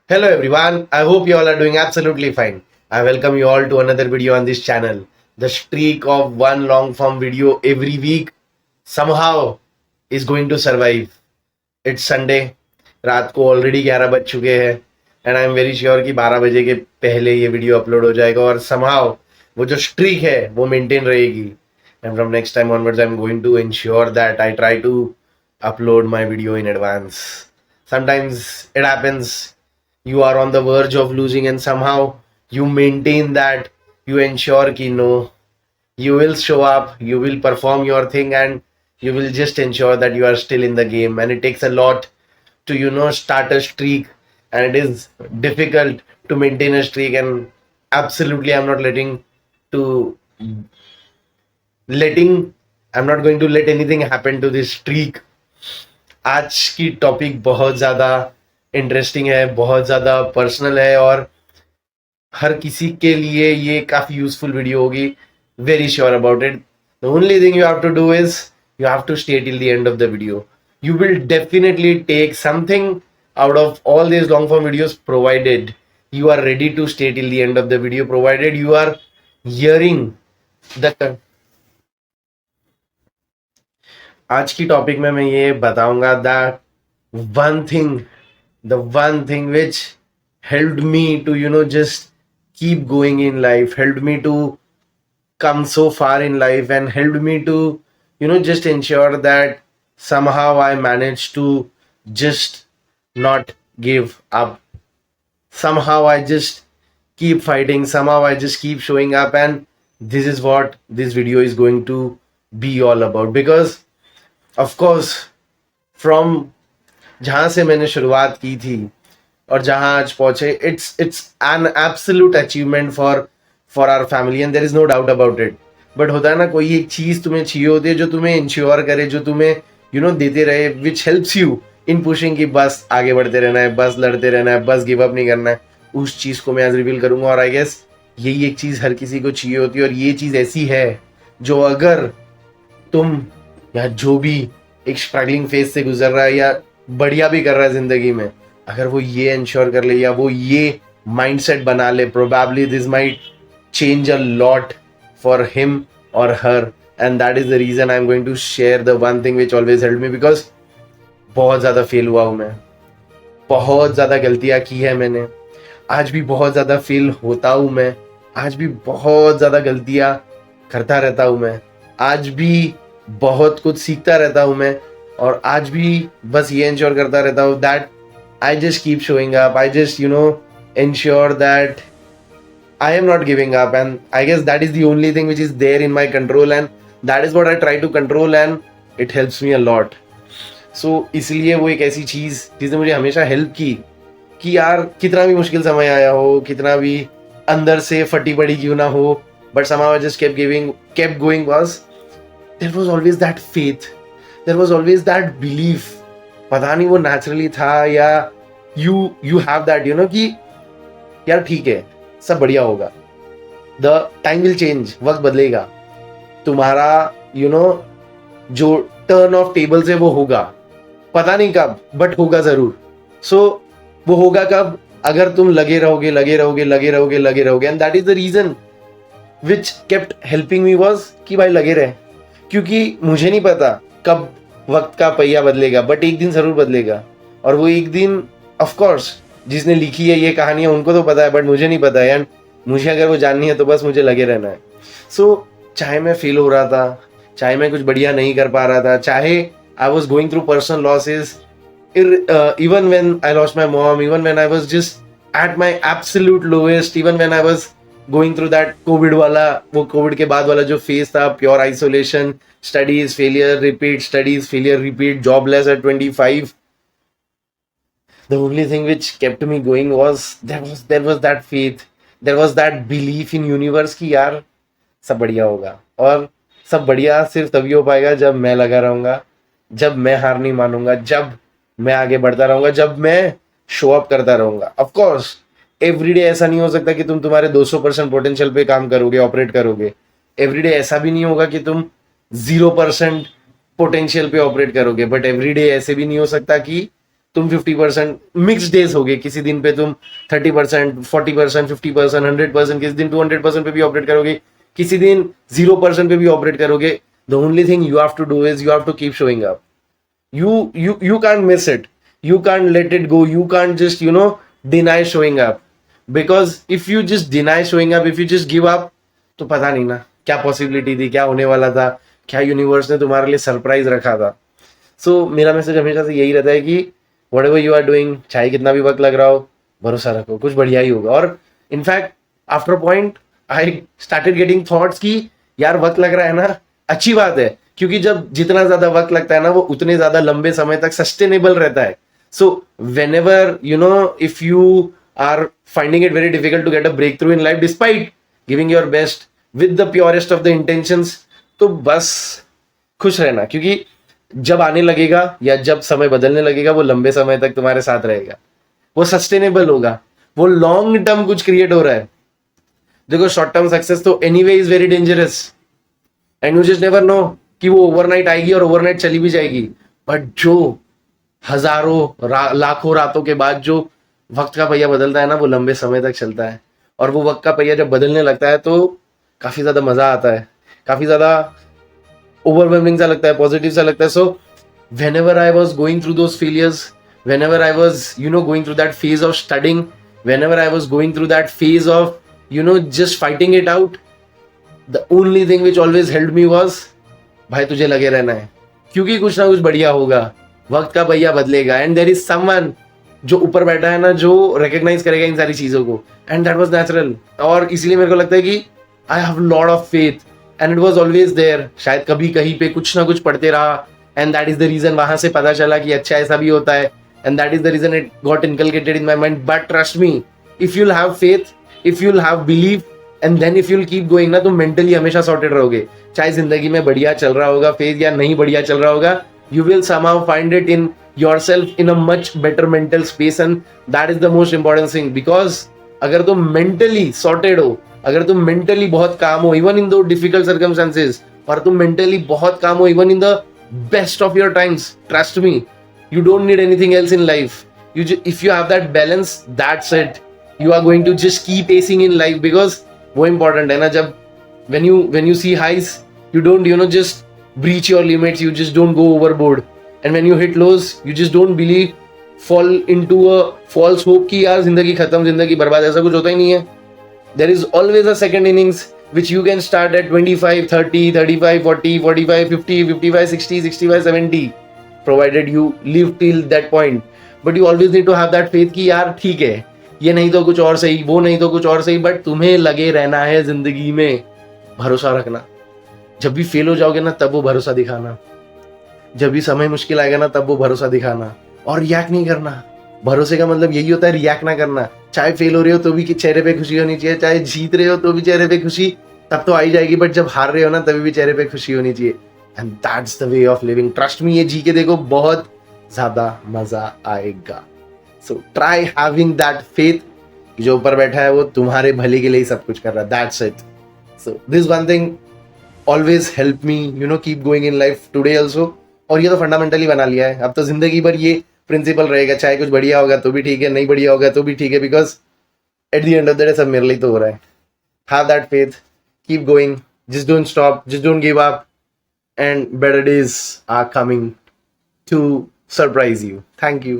Hello everyone, I hope you all are doing absolutely fine. I welcome you all to another video on this channel. The streak of one long form video every week somehow is going to survive. It's Sunday, रात को already 11 बज चुके हैं and I am very sure कि 12 बजे के पहले ये वीडियो अपलोड हो जाएगा और somehow वो जो स्ट्रीक है वो मेंटेन रहेगी and from next time onwards I am going to ensure that I try to upload my video in advance. Sometimes it happens you are on the verge of losing and somehow you maintain that, you ensure ki no, you will show up, you will perform your thing and you will just ensure that you are still in the game. And it takes a lot to start a streak, and it is difficult to maintain a streak. And absolutely to letting I'm not going to let anything happen to this streak. आज की topic बहुत ज़्यादा interesting है, बहुत ज़्यादा personal है और हर किसी के लिए ये काफ़ी यूजफुल वीडियो होगी. Very sure about it. The only thing you have to do is you have to stay till the end of the video. You will definitely take something out of all these long form videos, provided you are ready to stay till the end of the video, provided you are hearing the. आज की topic में मैं ये बताऊंगा that one thing which helped me to just keep going in life, helped me to come so far in life, and helped me to just ensure that somehow I managed to just not give up. Somehow I just keep fighting, somehow I just keep showing up, and this is what this video is going to be all about. Because of course from जहां से मैंने शुरुआत की थी और जहां आज पहुंचे, it's an absolute achievement for our family and there is no doubt about it. But होता है ना, कोई एक चीज तुम्हें चाहिए होती है जो तुम्हें इंश्योर करे, जो तुम्हें देते रहे, which helps you in pushing की बस आगे बढ़ते रहना है, बस लड़ते रहना है, बस गिव अप नहीं करना है. उस चीज को मैं आज रिवील करूंगा और आई गेस यही एक चीज हर किसी को चाहिए होती है. और ये चीज ऐसी है जो अगर तुम या जो भी एक स्ट्रगलिंग फेज से गुजर रहा है या बढ़िया भी कर रहा है जिंदगी में, अगर वो ये इंश्योर कर ले या वो ये माइंडसेट बना ले, probably this might change a lot for him और her. And that is the reason I am going to share the one thing which always help me. Because बहुत ज़्यादा फेल हुआ हूँ मैं, बहुत ज़्यादा गलतियाँ की है मैंने, आज भी बहुत ज़्यादा फेल होता हूँ मैं, आज भी बहुत ज़्यादा गलतियाँ करता रहता हूँ मैं, आज भी बहुत कुछ सीखता रहता हूँ मैं, और आज भी बस ये इंश्योर करता रहता हूँ that I just keep showing up, I just ensure that I am not giving up. And I guess that is the only thing which is there in my control, and that is what I try to control, and it helps me a lot. So इसलिए वो एक ऐसी चीज़ जिसने मुझे हमेशा help की कि यार कितना भी मुश्किल समय आया हो, कितना भी अंदर से फटी पड़ी क्यों ना हो, but somehow I just kept going was there was always that faith, there was always that belief. पता नहीं वो नेचुरली था या you have that कि यार ठीक है, सब बढ़िया होगा, द टाइम विल चेंज, वक्त बदलेगा, तुम्हारा जो टर्न ऑफ टेबल्स है वो होगा, पता नहीं कब बट होगा जरूर. सो वो होगा कब? अगर तुम लगे रहोगे and that is the reason which kept helping me was कि भाई लगे रहे. क्योंकि मुझे नहीं पता कब वक्त का पहिया बदलेगा, बट एक दिन जरूर बदलेगा. और वो एक दिन ऑफ कोर्स जिसने लिखी है ये कहानियां उनको तो पता है, बट मुझे नहीं पता है, एंड मुझे अगर वो जाननी है तो बस मुझे लगे रहना है. सो चाहे मैं फेल हो रहा था, चाहे मैं कुछ बढ़िया नहीं कर पा रहा था, चाहे I was going through personal losses, even when I lost my mom, even when I was just at my absolute lowest, even when I was going through that covid वाला, वो कोविड के बाद वाला जो फेज था, pure isolation, studies failure repeat, studies failure repeat, jobless at 25. The only thing which kept me going was there was that faith, there was that belief in universe कि यार सब बढ़िया होगा. और सब बढ़िया सिर्फ तभी हो पाएगा जब मैं लगा रहूंगा, जब मैं हार नहीं मानूंगा, जब मैं आगे बढ़ता रहूंगा, जब मैं शो अप करता रहूंगा. ऑफ कोर्स एवरीडे ऐसा नहीं हो सकता कि तुम तुम्हारे 200% पोटेंशियल पे काम करोगे, ऑपरेट करोगे. एवरीडे ऐसा भी नहीं होगा कि तुम 0% पोटेंशियल पे ऑपरेट करोगे, बट एवरीडे ऐसे भी नहीं हो सकता कि तुम 50%, मिक्स डेज हो गए, किसी दिन पे तुम 30%, 40%, 50%, 100%, किसी दिन 200% पे भी ऑपरेट करोगे, किसी दिन 0% पे भी ऑपरेट करोगे. The only thing you have to do is you have to keep showing up. You can't miss it. You can't let it go. You can't just deny showing up. Because if you just deny showing up, if you just give up, तो पता नहीं ना क्या possibility थी, क्या होने वाला था, क्या यूनिवर्स ने तुम्हारे लिए सरप्राइज रखा था. सो मेरा मैसेज हमेशा से यही रहता है कि whatever you are doing, चाहे कितना भी वक्त लग रहा हो, भरोसा रखो, कुछ बढ़िया ही होगा. और in fact after point I started getting thoughts कि यार वक्त लग रहा है ना, अच्छी बात है, क्योंकि जब जितना ज्यादा वक्त लगता है ना, वो उतने ज्यादा लंबे समय तक सस्टेनेबल रहता है. So whenever if you are finding it very difficult to get a breakthrough in life despite giving your best with the purest of the intentions, तो बस खुश रहना, क्योंकि जब आने लगेगा या जब समय बदलने लगेगा, वो लंबे समय तक तुम्हारे साथ रहेगा, वो सस्टेनेबल होगा, वो लॉन्ग टर्म कुछ क्रिएट हो रहा है. देखो शॉर्ट टर्म सक्सेस तो anyway is very dangerous and you just never know कि वो ओवरनाइट आएगी और ओवरनाइट चली भी जाएगी. बट जो हजारों लाखों रातों के बाद जो वक्त का पहिया बदलता है ना, वो लंबे समय तक चलता है. और वो वक्त का पहिया जब बदलने लगता है तो काफी ज्यादा मजा आता है, काफी ज्यादा ओवरवेलमिंग सा लगता है, पॉजिटिव सा लगता है. सो whenever I was going through those failures, whenever I was going through that phase of studying, whenever I was going through that phase of just fighting it out, the only thing which always helped me was भाई तुझे लगे रहना है, क्योंकि कुछ ना कुछ बढ़िया होगा, वक्त का पहिया बदलेगा एंड देयर इज समवन जो ऊपर बैठा है ना, जो रिकॉग्नाइज करेगा इन सारी चीजों को. And that was natural. और इसीलिए मेरे को लगता है कि I have lot of faith and it was always there. शायद कभी कहीं पे कुछ ना कुछ पढ़ते रहा and that is the reason, वहां से पता चला कि अच्छा ऐसा भी होता है and that is the reason it got inculcated in my mind. But trust me, if you'll have faith, if you'll have believe and then if you'll keep going ना, तुम मेंटली हमेशा सॉर्टेड रहोगे. चाहे जिंदगी में बढ़िया चल रहा होगा फेज या नहीं बढ़िया चल रहा होगा, you will somehow find it in yourself in a much better mental space, and that is the most important thing. Because अगर तुम mentally sorted हो, अगर तुम mentally बहुत काम हो even in those difficult circumstances, और तुम mentally बहुत काम हो even in the best of your times, trust me, you don't need anything else in life. If you have that balance, that's it. You are going to just keep pacing in life, because वो important है ना. जब when you see highs, you don't just breach your limits, you just don't go overboard, and when you hit lows, you just don't fall into a false hope कि यार जिंदगी खत्म, जिंदगी बर्बाद, ऐसा कुछ होता ही नहीं है. There is always a second innings which you can start at 25, 30, 35, 40, 45, 50, 55, 60, 65, 70, provided you live till that point. But you always need to have that faith कि यार ठीक है, ये नहीं तो कुछ और सही, वो नहीं तो कुछ और सही, बट तुम्हें लगे रहना है जिंदगी में, भरोसा रखना. जब भी फेल हो जाओगे ना, तब वो भरोसा दिखाना. जब भी समय मुश्किल आएगा ना, तब वो भरोसा दिखाना. और रिएक्ट नहीं करना. भरोसे का मतलब यही होता है, रिएक्ट ना करना. चाहे फेल हो रहे हो तो भी चेहरे पे खुशी होनी चाहिए, चाहे जीत रहे हो तो भी चेहरे पे खुशी तब तो आई जाएगी, बट जब हार रहे हो ना, तभी भी चेहरे पे खुशी होनी चाहिए. And that's the way of living. Trust me, ये जी के देखो, बहुत ज्यादा मजा आएगा. So try having that faith, जो ऊपर बैठा है वो तुम्हारे भले के लिए ही सब कुछ कर रहा है. That's it. So this one thing always help me keep going in life today also. और ये तो फंडामेंटली बना लिया है, अब तो जिंदगी भर ये प्रिंसिपल रहेगा. चाहे कुछ बढ़िया होगा तो भी ठीक है, नहीं बढ़िया होगा तो भी ठीक है, because at the end of the day सब मेरे लिए तो हो रहा है. Have that faith, keep going, just don't stop, just don't give up, and better days are coming to surprise you. Thank you.